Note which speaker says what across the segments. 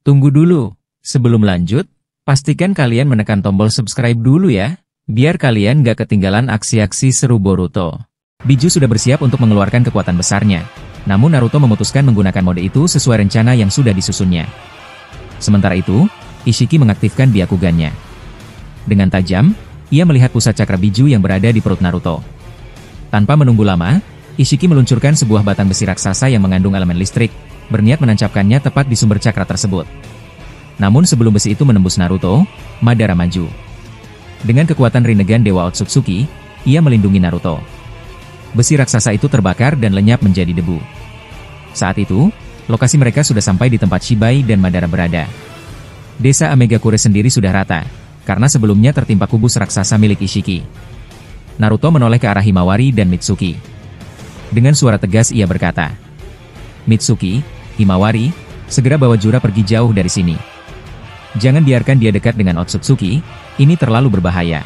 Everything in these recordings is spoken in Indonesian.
Speaker 1: Tunggu dulu, sebelum lanjut, pastikan kalian menekan tombol subscribe dulu ya, biar kalian gak ketinggalan aksi-aksi seru Boruto. Biju sudah bersiap untuk mengeluarkan kekuatan besarnya, namun Naruto memutuskan menggunakan mode itu sesuai rencana yang sudah disusunnya. Sementara itu, Ishiki mengaktifkan Byakugan-nya. Dengan tajam, ia melihat pusat cakra Biju yang berada di perut Naruto. Tanpa menunggu lama, Ishiki meluncurkan sebuah batang besi raksasa yang mengandung elemen listrik, berniat menancapkannya tepat di sumber cakra tersebut. Namun sebelum besi itu menembus Naruto, Madara maju. Dengan kekuatan Rinnegan Dewa Otsutsuki, ia melindungi Naruto. Besi raksasa itu terbakar dan lenyap menjadi debu. Saat itu, lokasi mereka sudah sampai di tempat Shibai dan Madara berada. Desa Amegakure sendiri sudah rata, karena sebelumnya tertimpa kubus raksasa milik Ishiki. Naruto menoleh ke arah Himawari dan Mitsuki. Dengan suara tegas ia berkata, "Mitsuki, Himawari, segera bawa Jura pergi jauh dari sini. Jangan biarkan dia dekat dengan Otsutsuki, ini terlalu berbahaya."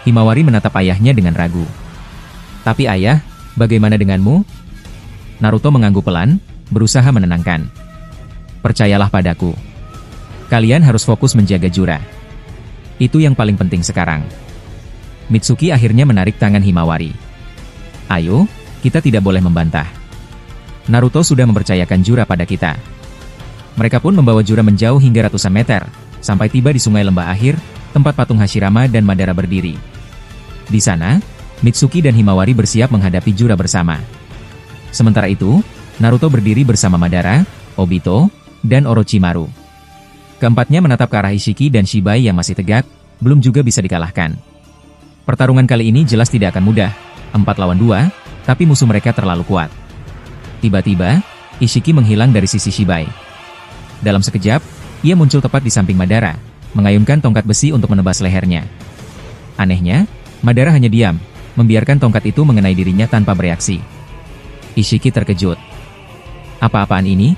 Speaker 1: Himawari menatap ayahnya dengan ragu. "Tapi ayah, bagaimana denganmu?" Naruto mengangguk pelan, berusaha menenangkan. "Percayalah padaku. Kalian harus fokus menjaga Jura. Itu yang paling penting sekarang." Mitsuki akhirnya menarik tangan Himawari. "Ayo, kita tidak boleh membantah. Naruto sudah mempercayakan Jura pada kita." Mereka pun membawa Jura menjauh hingga ratusan meter, sampai tiba di sungai lembah akhir, tempat patung Hashirama dan Madara berdiri. Di sana, Mitsuki dan Himawari bersiap menghadapi Jura bersama. Sementara itu, Naruto berdiri bersama Madara, Obito, dan Orochimaru. Keempatnya menatap ke arah Ishiki dan Shibai yang masih tegak, belum juga bisa dikalahkan. Pertarungan kali ini jelas tidak akan mudah, 4 lawan 2, tapi musuh mereka terlalu kuat. Tiba-tiba, Ishiki menghilang dari sisi Shibai. Dalam sekejap, ia muncul tepat di samping Madara, mengayunkan tongkat besi untuk menebas lehernya. Anehnya, Madara hanya diam, membiarkan tongkat itu mengenai dirinya tanpa bereaksi. Ishiki terkejut. "Apa-apaan ini?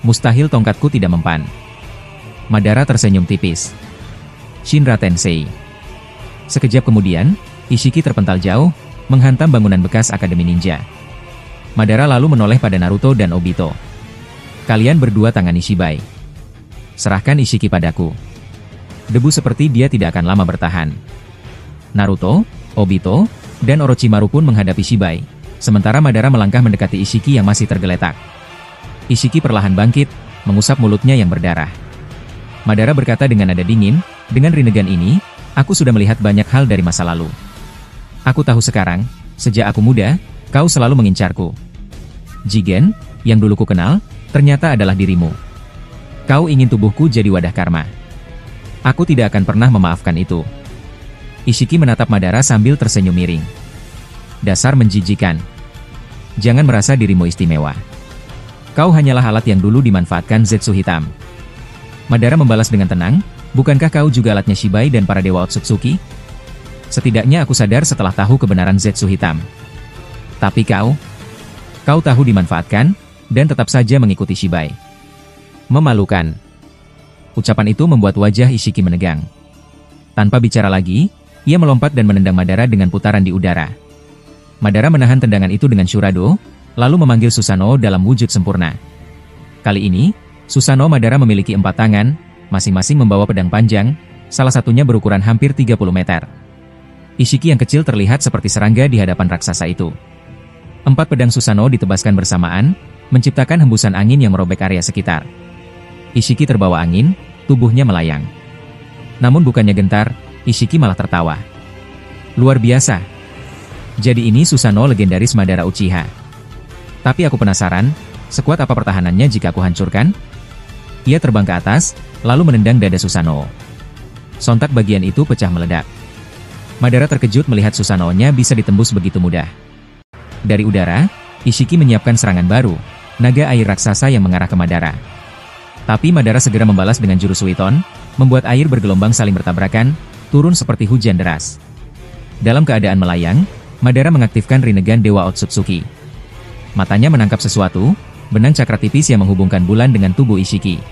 Speaker 1: Mustahil tongkatku tidak mempan." Madara tersenyum tipis. "Shinra Tensei." Sekejap kemudian, Ishiki terpental jauh, menghantam bangunan bekas Akademi Ninja. Madara lalu menoleh pada Naruto dan Obito. "Kalian berdua tangani Shibai. Serahkan Ishiki padaku." Debu seperti dia tidak akan lama bertahan. Naruto, Obito, dan Orochimaru pun menghadapi Shibai, sementara Madara melangkah mendekati Ishiki yang masih tergeletak. Ishiki perlahan bangkit, mengusap mulutnya yang berdarah. Madara berkata dengan nada dingin, "Dengan Rinnegan ini, aku sudah melihat banyak hal dari masa lalu. Aku tahu sekarang, sejak aku muda, kau selalu mengincarku. Jigen, yang dulu ku kenal, ternyata adalah dirimu. Kau ingin tubuhku jadi wadah karma. Aku tidak akan pernah memaafkan itu." Ishiki menatap Madara sambil tersenyum miring. "Dasar menjijikan. Jangan merasa dirimu istimewa. Kau hanyalah alat yang dulu dimanfaatkan Zetsu Hitam." Madara membalas dengan tenang, "Bukankah kau juga alatnya Shibai dan para dewa Otsutsuki? Setidaknya aku sadar setelah tahu kebenaran Zetsu Hitam. Tapi kau tahu dimanfaatkan, dan tetap saja mengikuti Shibai. Memalukan." Ucapan itu membuat wajah Ishiki menegang. Tanpa bicara lagi, ia melompat dan menendang Madara dengan putaran di udara. Madara menahan tendangan itu dengan Shurado, lalu memanggil Susanoo dalam wujud sempurna. Kali ini, Susanoo Madara memiliki 4 tangan, masing-masing membawa pedang panjang, salah satunya berukuran hampir 30 meter. Ishiki yang kecil terlihat seperti serangga di hadapan raksasa itu. 4 pedang Susanoo ditebaskan bersamaan, menciptakan hembusan angin yang merobek area sekitar. Ishiki terbawa angin, tubuhnya melayang. Namun bukannya gentar, Ishiki malah tertawa. "Luar biasa. Jadi ini Susanoo legendaris Madara Uchiha. Tapi aku penasaran, sekuat apa pertahanannya jika aku hancurkan?" Ia terbang ke atas, lalu menendang dada Susanoo. Sontak bagian itu pecah meledak. Madara terkejut melihat Susanoo-nya bisa ditembus begitu mudah. Dari udara, Ishiki menyiapkan serangan baru, naga air raksasa yang mengarah ke Madara. Tapi Madara segera membalas dengan jurus Suiton, membuat air bergelombang saling bertabrakan, turun seperti hujan deras. Dalam keadaan melayang, Madara mengaktifkan Rinnegan Dewa Otsutsuki. Matanya menangkap sesuatu, benang cakra tipis yang menghubungkan bulan dengan tubuh Ishiki.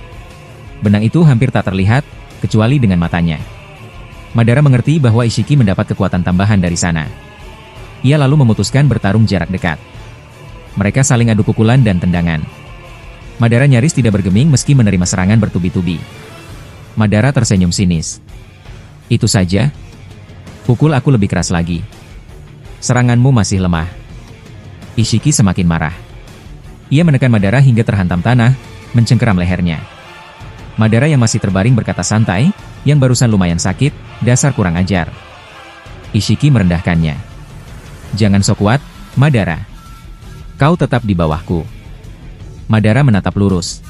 Speaker 1: Benang itu hampir tak terlihat, kecuali dengan matanya. Madara mengerti bahwa Ishiki mendapat kekuatan tambahan dari sana. Ia lalu memutuskan bertarung jarak dekat. Mereka saling adu pukulan dan tendangan. Madara nyaris tidak bergeming meski menerima serangan bertubi-tubi. Madara tersenyum sinis. Itu saja? Pukul aku lebih keras lagi. Seranganmu masih lemah. Ishiki semakin marah. Ia menekan Madara hingga terhantam tanah, mencengkeram lehernya. Madara yang masih terbaring berkata santai, yang barusan lumayan sakit, dasar kurang ajar. Ishiki merendahkannya. Jangan sok kuat, Madara. Kau tetap di bawahku. Madara menatap lurus.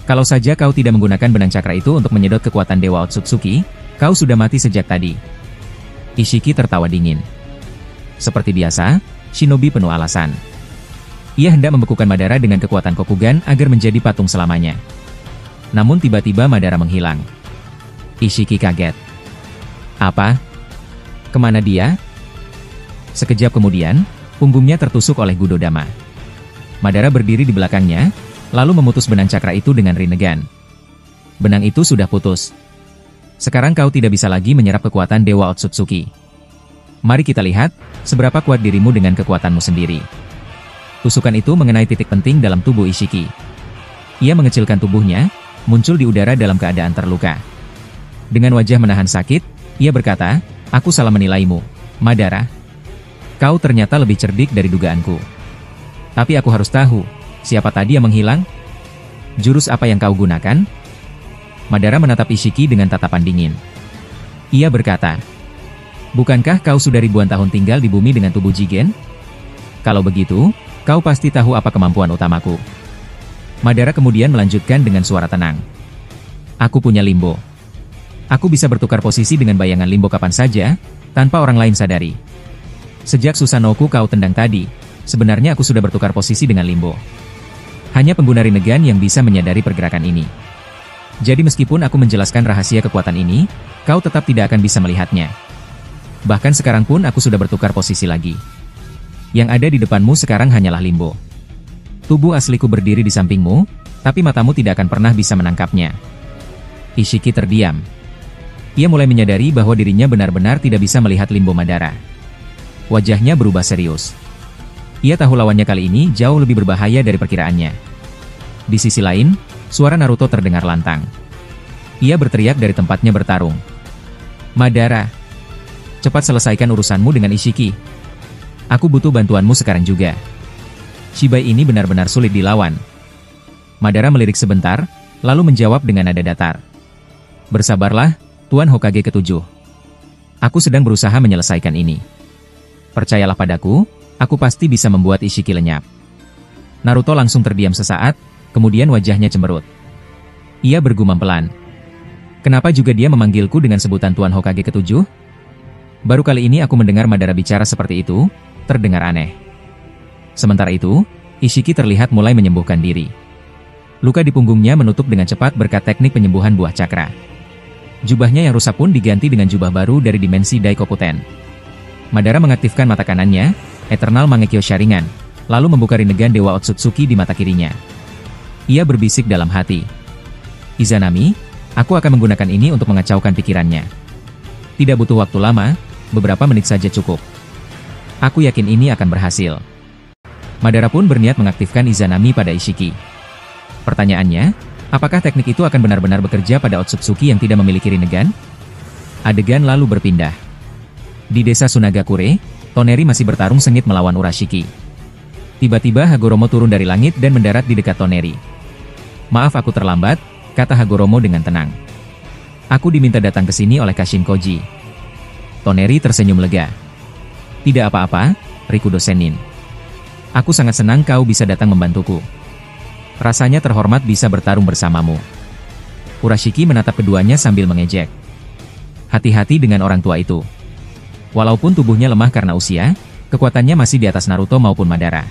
Speaker 1: Kalau saja kau tidak menggunakan benang cakra itu untuk menyedot kekuatan Dewa Otsutsuki, kau sudah mati sejak tadi. Ishiki tertawa dingin. Seperti biasa, shinobi penuh alasan. Ia hendak membekukan Madara dengan kekuatan Kokugan agar menjadi patung selamanya. Namun tiba-tiba Madara menghilang. Ishiki kaget. Apa? Kemana dia? Sekejap kemudian, punggungnya tertusuk oleh Gudodama. Madara berdiri di belakangnya, lalu memutus benang cakra itu dengan Rinnegan. Benang itu sudah putus. Sekarang kau tidak bisa lagi menyerap kekuatan Dewa Otsutsuki. Mari kita lihat, seberapa kuat dirimu dengan kekuatanmu sendiri. Tusukan itu mengenai titik penting dalam tubuh Ishiki. Ia mengecilkan tubuhnya, muncul di udara dalam keadaan terluka. Dengan wajah menahan sakit, ia berkata, aku salah menilaimu, Madara. Kau ternyata lebih cerdik dari dugaanku. Tapi aku harus tahu, siapa tadi yang menghilang? Jurus apa yang kau gunakan? Madara menatap Ishiki dengan tatapan dingin. Ia berkata, bukankah kau sudah ribuan tahun tinggal di bumi dengan tubuh Jigen? Kalau begitu, kau pasti tahu apa kemampuan utamaku. Madara kemudian melanjutkan dengan suara tenang. Aku punya limbo. Aku bisa bertukar posisi dengan bayangan limbo kapan saja, tanpa orang lain sadari. Sejak Susanoo-ku kau tendang tadi, sebenarnya aku sudah bertukar posisi dengan limbo. Hanya pengguna Rinnegan yang bisa menyadari pergerakan ini. Jadi meskipun aku menjelaskan rahasia kekuatan ini, kau tetap tidak akan bisa melihatnya. Bahkan sekarang pun aku sudah bertukar posisi lagi. Yang ada di depanmu sekarang hanyalah limbo. Tubuh asliku berdiri di sampingmu, tapi matamu tidak akan pernah bisa menangkapnya. Ishiki terdiam. Ia mulai menyadari bahwa dirinya benar-benar tidak bisa melihat limbo Madara. Wajahnya berubah serius. Ia tahu lawannya kali ini jauh lebih berbahaya dari perkiraannya. Di sisi lain, suara Naruto terdengar lantang. Ia berteriak dari tempatnya bertarung. Madara, cepat selesaikan urusanmu dengan Ishiki. Aku butuh bantuanmu sekarang juga. Shibai ini benar-benar sulit dilawan. Madara melirik sebentar, lalu menjawab dengan nada datar. Bersabarlah, Tuan Hokage ke-7. Aku sedang berusaha menyelesaikan ini. Percayalah padaku, aku pasti bisa membuat Ishiki lenyap. Naruto langsung terdiam sesaat, kemudian wajahnya cemberut. Ia bergumam pelan. Kenapa juga dia memanggilku dengan sebutan Tuan Hokage ke-7? Baru kali ini aku mendengar Madara bicara seperti itu, terdengar aneh. Sementara itu, Ishiki terlihat mulai menyembuhkan diri. Luka di punggungnya menutup dengan cepat berkat teknik penyembuhan buah cakra. Jubahnya yang rusak pun diganti dengan jubah baru dari dimensi Daikokuten. Madara mengaktifkan mata kanannya, Eternal Mangekyo Sharingan, lalu membuka Rinnegan Dewa Otsutsuki di mata kirinya. Ia berbisik dalam hati. Izanami, aku akan menggunakan ini untuk mengacaukan pikirannya. Tidak butuh waktu lama, beberapa menit saja cukup. Aku yakin ini akan berhasil. Madara pun berniat mengaktifkan Izanami pada Ishiki. Pertanyaannya, apakah teknik itu akan benar-benar bekerja pada Otsutsuki yang tidak memiliki Rinnegan? Adegan lalu berpindah. Di desa Sunagakure, Toneri masih bertarung sengit melawan Urashiki. Tiba-tiba Hagoromo turun dari langit dan mendarat di dekat Toneri. Maaf aku terlambat, kata Hagoromo dengan tenang. Aku diminta datang ke sini oleh Kashin Koji. Toneri tersenyum lega. Tidak apa-apa, Rikudo Sennin. Aku sangat senang kau bisa datang membantuku. Rasanya terhormat bisa bertarung bersamamu. Urashiki menatap keduanya sambil mengejek. Hati-hati dengan orang tua itu. Walaupun tubuhnya lemah karena usia, kekuatannya masih di atas Naruto maupun Madara.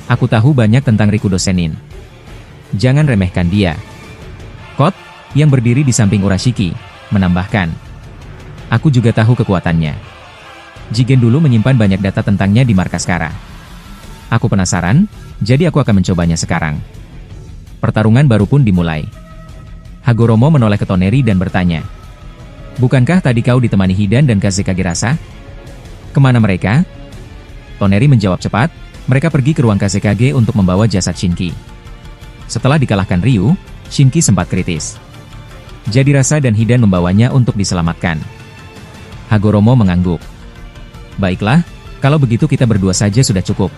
Speaker 1: Aku tahu banyak tentang Rikudo Sennin. Jangan remehkan dia. Kot, yang berdiri di samping Urashiki, menambahkan. Aku juga tahu kekuatannya. Jigen dulu menyimpan banyak data tentangnya di markas Kara. Aku penasaran, jadi aku akan mencobanya sekarang. Pertarungan baru pun dimulai. Hagoromo menoleh ke Toneri dan bertanya. Bukankah tadi kau ditemani Hidan dan Kazekage Rasa? Kemana mereka? Toneri menjawab cepat, mereka pergi ke ruang Kazekage untuk membawa jasad Shinki. Setelah dikalahkan Ryu, Shinki sempat kritis. Jadi Rasa dan Hidan membawanya untuk diselamatkan. Hagoromo mengangguk. Baiklah, kalau begitu kita berdua saja sudah cukup.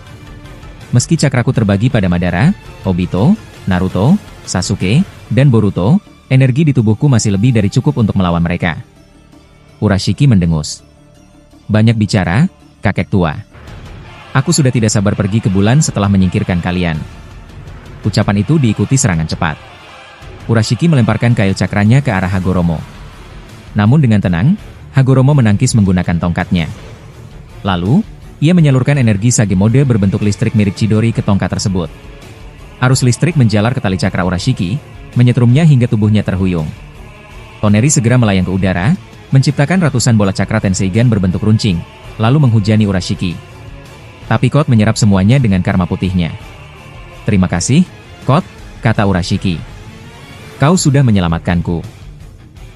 Speaker 1: Meski cakraku terbagi pada Madara, Obito, Naruto, Sasuke, dan Boruto, energi di tubuhku masih lebih dari cukup untuk melawan mereka. Urashiki mendengus. Banyak bicara, kakek tua. Aku sudah tidak sabar pergi ke bulan setelah menyingkirkan kalian. Ucapan itu diikuti serangan cepat. Urashiki melemparkan kail cakranya ke arah Hagoromo. Namun dengan tenang, Hagoromo menangkis menggunakan tongkatnya. Lalu, ia menyalurkan energi Sage mode berbentuk listrik mirip Chidori ke tongkat tersebut. Arus listrik menjalar ke tali cakra Urashiki, menyetrumnya hingga tubuhnya terhuyung. Toneri segera melayang ke udara, menciptakan ratusan bola cakra Tenseigan berbentuk runcing, lalu menghujani Urashiki. Tapi Kot menyerap semuanya dengan karma putihnya. Terima kasih, Kot, kata Urashiki. Kau sudah menyelamatkanku.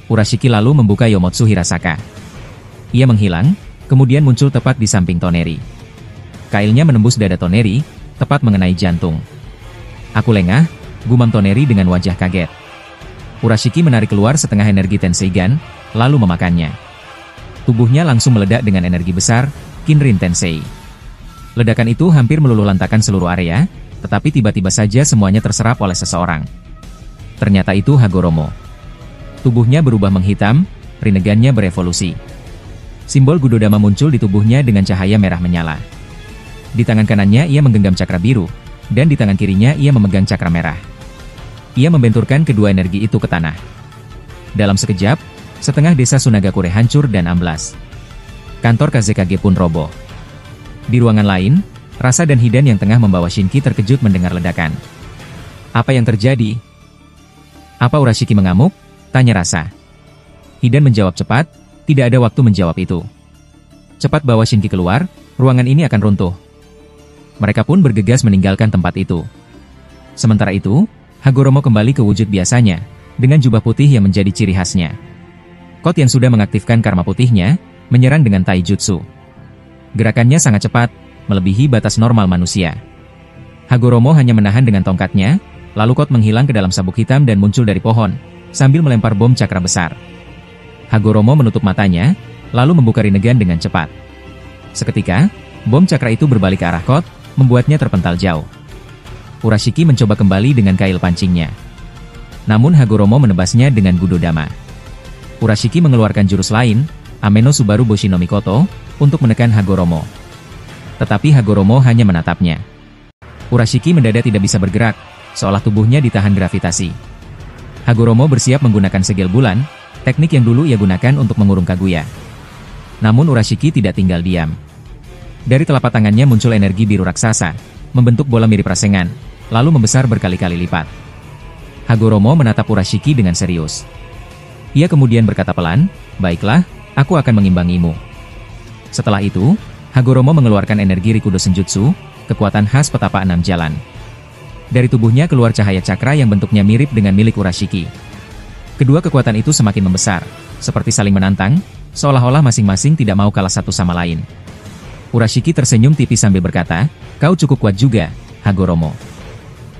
Speaker 1: Urashiki lalu membuka Yomotsu Hirasaka. Ia menghilang, kemudian muncul tepat di samping Toneri. Kailnya menembus dada Toneri, tepat mengenai jantung. Aku lengah, gumam Toneri dengan wajah kaget. Urashiki menarik keluar setengah energi Tenseigan, lalu memakannya. Tubuhnya langsung meledak dengan energi besar, Kinrin Tensei. Ledakan itu hampir meluluhlantakkan seluruh area, tetapi tiba-tiba saja semuanya terserap oleh seseorang. Ternyata itu Hagoromo. Tubuhnya berubah menghitam, Rinnegan-nya berevolusi. Simbol Gudodama muncul di tubuhnya dengan cahaya merah menyala. Di tangan kanannya ia menggenggam cakra biru, dan di tangan kirinya ia memegang cakra merah. Ia membenturkan kedua energi itu ke tanah. Dalam sekejap, setengah desa Sunagakure hancur dan amblas. Kantor Kazekage pun roboh. Di ruangan lain, Rasa dan Hidan yang tengah membawa Shinki terkejut mendengar ledakan. Apa yang terjadi? Apa Urashiki mengamuk? Tanya Rasa. Hidan menjawab cepat, tidak ada waktu menjawab itu. Cepat bawa Shinki keluar, ruangan ini akan runtuh. Mereka pun bergegas meninggalkan tempat itu. Sementara itu, Hagoromo kembali ke wujud biasanya, dengan jubah putih yang menjadi ciri khasnya. Kot yang sudah mengaktifkan karma putihnya, menyerang dengan taijutsu. Gerakannya sangat cepat, melebihi batas normal manusia. Hagoromo hanya menahan dengan tongkatnya, lalu Kot menghilang ke dalam sabuk hitam dan muncul dari pohon, sambil melempar bom cakra besar. Hagoromo menutup matanya, lalu membuka Rinnegan dengan cepat. Seketika, bom cakra itu berbalik ke arah Kot, membuatnya terpental jauh. Urashiki mencoba kembali dengan kail pancingnya. Namun Hagoromo menebasnya dengan Gudodama. Urashiki mengeluarkan jurus lain, Ameno Subaru Boshi no Mikoto, untuk menekan Hagoromo. Tetapi Hagoromo hanya menatapnya. Urashiki mendadak tidak bisa bergerak, seolah tubuhnya ditahan gravitasi. Hagoromo bersiap menggunakan segel bulan, teknik yang dulu ia gunakan untuk mengurung Kaguya. Namun Urashiki tidak tinggal diam. Dari telapak tangannya muncul energi biru raksasa, membentuk bola mirip rasengan, lalu membesar berkali-kali lipat. Hagoromo menatap Urashiki dengan serius. Ia kemudian berkata pelan, "Baiklah, aku akan mengimbangimu." Setelah itu, Hagoromo mengeluarkan energi Rikudo Senjutsu, kekuatan khas petapa 6 jalan. Dari tubuhnya keluar cahaya cakra yang bentuknya mirip dengan milik Urashiki. Kedua kekuatan itu semakin membesar, seperti saling menantang, seolah-olah masing-masing tidak mau kalah satu sama lain. Urashiki tersenyum tipis sambil berkata, "Kau cukup kuat juga, Hagoromo.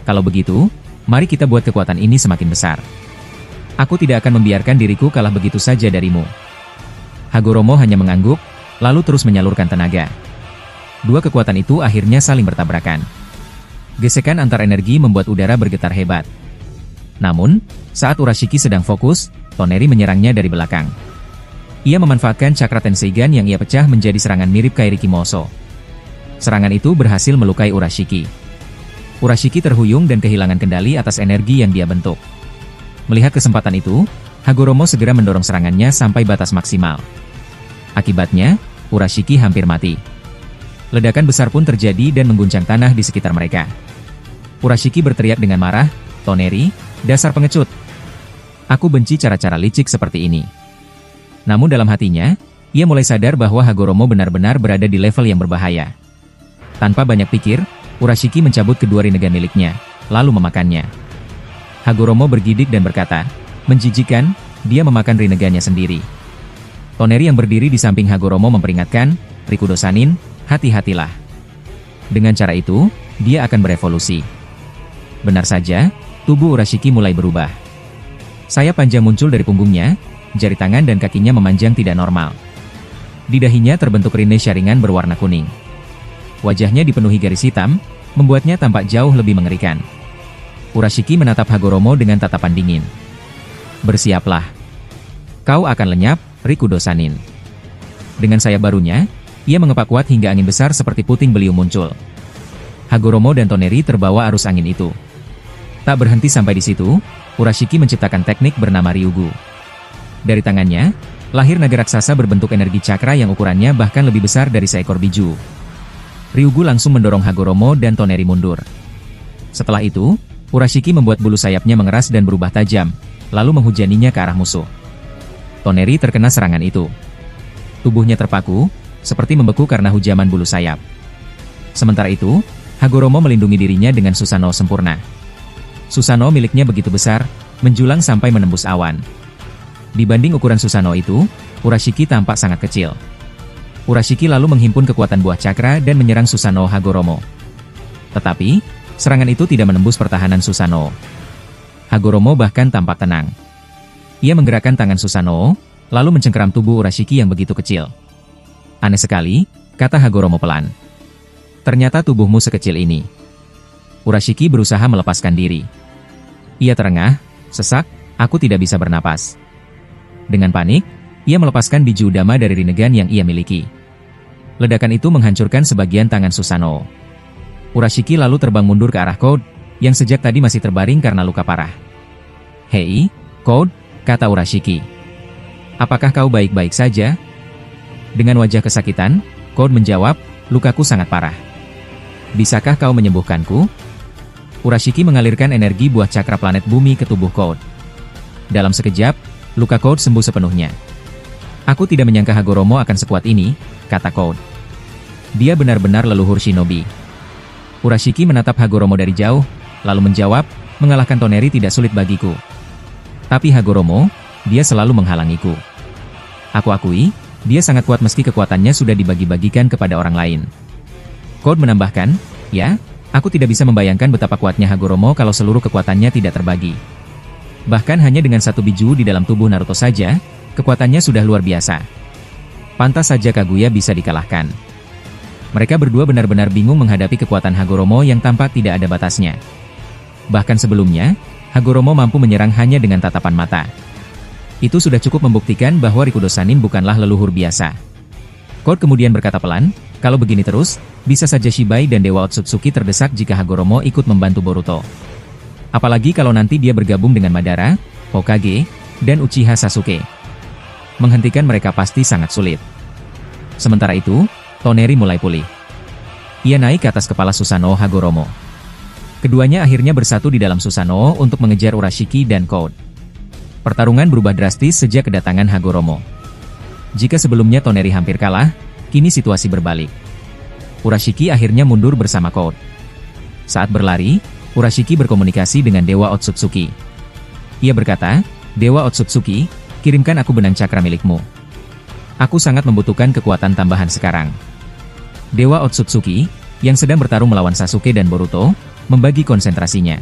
Speaker 1: Kalau begitu, mari kita buat kekuatan ini semakin besar. Aku tidak akan membiarkan diriku kalah begitu saja darimu." Hagoromo hanya mengangguk, lalu terus menyalurkan tenaga. Dua kekuatan itu akhirnya saling bertabrakan. Gesekan antar energi membuat udara bergetar hebat. Namun, saat Urashiki sedang fokus, Toneri menyerangnya dari belakang. Ia memanfaatkan cakra Tenseigan yang ia pecah menjadi serangan mirip Kairiki Moso. Serangan itu berhasil melukai Urashiki. Urashiki terhuyung dan kehilangan kendali atas energi yang dia bentuk. Melihat kesempatan itu, Hagoromo segera mendorong serangannya sampai batas maksimal. Akibatnya, Urashiki hampir mati. Ledakan besar pun terjadi dan mengguncang tanah di sekitar mereka. Urashiki berteriak dengan marah, "Toneri, dasar pengecut. Aku benci cara-cara licik seperti ini." Namun dalam hatinya, ia mulai sadar bahwa Hagoromo benar-benar berada di level yang berbahaya. Tanpa banyak pikir, Urashiki mencabut kedua Rinnegan miliknya, lalu memakannya. Hagoromo bergidik dan berkata, "Menjijikan, dia memakan Rinnegannya sendiri." Toneri yang berdiri di samping Hagoromo memperingatkan, "Rikudo Sanin, hati-hatilah. Dengan cara itu, dia akan berevolusi." Benar saja, tubuh Urashiki mulai berubah. Sayap panjang muncul dari punggungnya, jari tangan dan kakinya memanjang tidak normal. Di dahinya terbentuk rine Sharingan berwarna kuning. Wajahnya dipenuhi garis hitam, membuatnya tampak jauh lebih mengerikan. Urashiki menatap Hagoromo dengan tatapan dingin. Bersiaplah. Kau akan lenyap, Rikudo Sanin. Dengan sayap barunya, ia mengepak kuat hingga angin besar seperti puting beliung muncul. Hagoromo dan Toneri terbawa arus angin itu. Tak berhenti sampai di situ, Urashiki menciptakan teknik bernama Ryugu. Dari tangannya, lahir naga raksasa berbentuk energi cakra yang ukurannya bahkan lebih besar dari seekor biju. Ryugu langsung mendorong Hagoromo dan Toneri mundur. Setelah itu, Urashiki membuat bulu sayapnya mengeras dan berubah tajam, lalu menghujaninya ke arah musuh. Toneri terkena serangan itu. Tubuhnya terpaku, seperti membeku karena hujaman bulu sayap. Sementara itu, Hagoromo melindungi dirinya dengan Susanoo sempurna. Susanoo miliknya begitu besar, menjulang sampai menembus awan. Dibanding ukuran Susanoo itu, Urashiki tampak sangat kecil. Urashiki lalu menghimpun kekuatan buah cakra dan menyerang Susanoo Hagoromo. Tetapi, serangan itu tidak menembus pertahanan Susanoo. Hagoromo bahkan tampak tenang. Ia menggerakkan tangan Susanoo, lalu mencengkeram tubuh Urashiki yang begitu kecil. Aneh sekali, kata Hagoromo pelan. Ternyata tubuhmu sekecil ini. Urashiki berusaha melepaskan diri. Ia terengah, sesak, aku tidak bisa bernapas. Dengan panik, ia melepaskan biju udama dari Rinnegan yang ia miliki. Ledakan itu menghancurkan sebagian tangan Susanoo. Urashiki lalu terbang mundur ke arah Code, yang sejak tadi masih terbaring karena luka parah. Hei, Code, kata Urashiki. Apakah kau baik-baik saja? Dengan wajah kesakitan, Code menjawab, lukaku sangat parah. Bisakah kau menyembuhkanku? Urashiki mengalirkan energi buah cakra planet bumi ke tubuh Code. Dalam sekejap, luka Code sembuh sepenuhnya. Aku tidak menyangka Hagoromo akan sekuat ini, kata Code. Dia benar-benar leluhur shinobi. Urashiki menatap Hagoromo dari jauh, lalu menjawab, mengalahkan Toneri tidak sulit bagiku. Tapi Hagoromo, dia selalu menghalangiku. Aku akui, dia sangat kuat meski kekuatannya sudah dibagi-bagikan kepada orang lain. Code menambahkan, ya, aku tidak bisa membayangkan betapa kuatnya Hagoromo kalau seluruh kekuatannya tidak terbagi. Bahkan hanya dengan satu biju di dalam tubuh Naruto saja, kekuatannya sudah luar biasa. Pantas saja Kaguya bisa dikalahkan. Mereka berdua benar-benar bingung menghadapi kekuatan Hagoromo yang tampak tidak ada batasnya. Bahkan sebelumnya, Hagoromo mampu menyerang hanya dengan tatapan mata. Itu sudah cukup membuktikan bahwa Rikudo Sanin bukanlah leluhur biasa. Code kemudian berkata pelan, kalau begini terus, bisa saja Shibai dan Dewa Otsutsuki terdesak jika Hagoromo ikut membantu Boruto. Apalagi kalau nanti dia bergabung dengan Madara, Hokage, dan Uchiha Sasuke. Menghentikan mereka pasti sangat sulit. Sementara itu, Toneri mulai pulih. Ia naik ke atas kepala Susanoo Hagoromo. Keduanya akhirnya bersatu di dalam Susanoo untuk mengejar Urashiki dan Code. Pertarungan berubah drastis sejak kedatangan Hagoromo. Jika sebelumnya Toneri hampir kalah, kini situasi berbalik. Urashiki akhirnya mundur bersama Code. Saat berlari, Urashiki berkomunikasi dengan Dewa Otsutsuki. Ia berkata, Dewa Otsutsuki, kirimkan aku benang cakra milikmu. Aku sangat membutuhkan kekuatan tambahan sekarang. Dewa Otsutsuki, yang sedang bertarung melawan Sasuke dan Boruto, membagi konsentrasinya.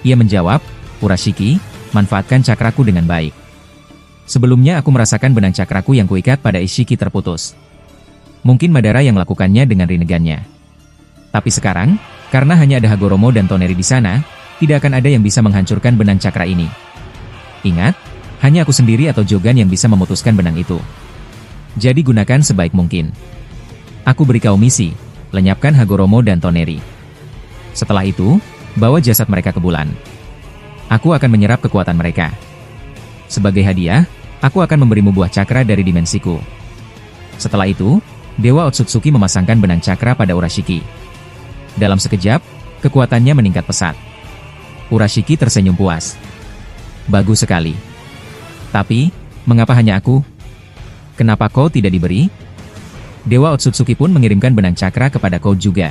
Speaker 1: Ia menjawab, Urashiki, manfaatkan cakraku dengan baik. Sebelumnya aku merasakan benang cakraku yang kuikat pada Ishiki terputus. Mungkin Madara yang melakukannya dengan Rinnegan-nya. Tapi sekarang, karena hanya ada Hagoromo dan Toneri di sana, tidak akan ada yang bisa menghancurkan benang cakra ini. Ingat, hanya aku sendiri atau Jogan yang bisa memutuskan benang itu. Jadi gunakan sebaik mungkin. Aku beri kau misi, lenyapkan Hagoromo dan Toneri. Setelah itu, bawa jasad mereka ke bulan. Aku akan menyerap kekuatan mereka. Sebagai hadiah, aku akan memberimu buah cakra dari dimensiku. Setelah itu, Dewa Otsutsuki memasangkan benang cakra pada Urashiki. Dalam sekejap, kekuatannya meningkat pesat. Urashiki tersenyum puas. Bagus sekali. Tapi, mengapa hanya aku? Kenapa kau tidak diberi? Dewa Otsutsuki pun mengirimkan benang cakra kepada Code juga.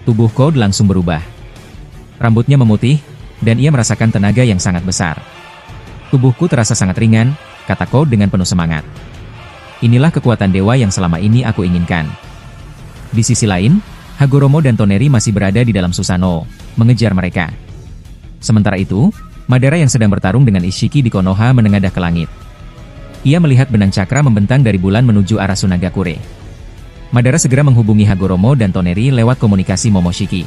Speaker 1: Tubuh Code langsung berubah. Rambutnya memutih, dan ia merasakan tenaga yang sangat besar. Tubuhku terasa sangat ringan, kata Code dengan penuh semangat. Inilah kekuatan dewa yang selama ini aku inginkan. Di sisi lain, Hagoromo dan Toneri masih berada di dalam Susanoo, mengejar mereka. Sementara itu, Madara yang sedang bertarung dengan Ishiki di Konoha menengadah ke langit. Ia melihat benang cakra membentang dari bulan menuju arah Sunagakure. Madara segera menghubungi Hagoromo dan Toneri lewat komunikasi Momoshiki.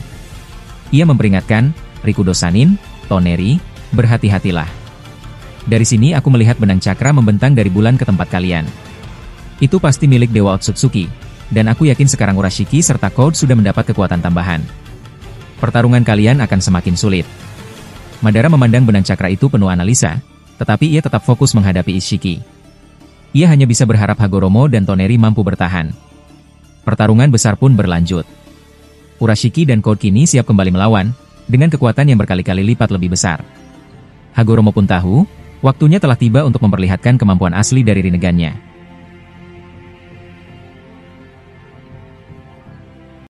Speaker 1: Ia memperingatkan, Rikudo Sanin, Toneri, berhati-hatilah. Dari sini aku melihat benang cakra membentang dari bulan ke tempat kalian. Itu pasti milik Dewa Otsutsuki, dan aku yakin sekarang Urashiki serta Code sudah mendapat kekuatan tambahan. Pertarungan kalian akan semakin sulit. Madara memandang benang cakra itu penuh analisa, tetapi ia tetap fokus menghadapi Ishiki. Ia hanya bisa berharap Hagoromo dan Toneri mampu bertahan. Pertarungan besar pun berlanjut. Urashiki dan Code kini siap kembali melawan, dengan kekuatan yang berkali-kali lipat lebih besar. Hagoromo pun tahu, waktunya telah tiba untuk memperlihatkan kemampuan asli dari Rinnegan-nya.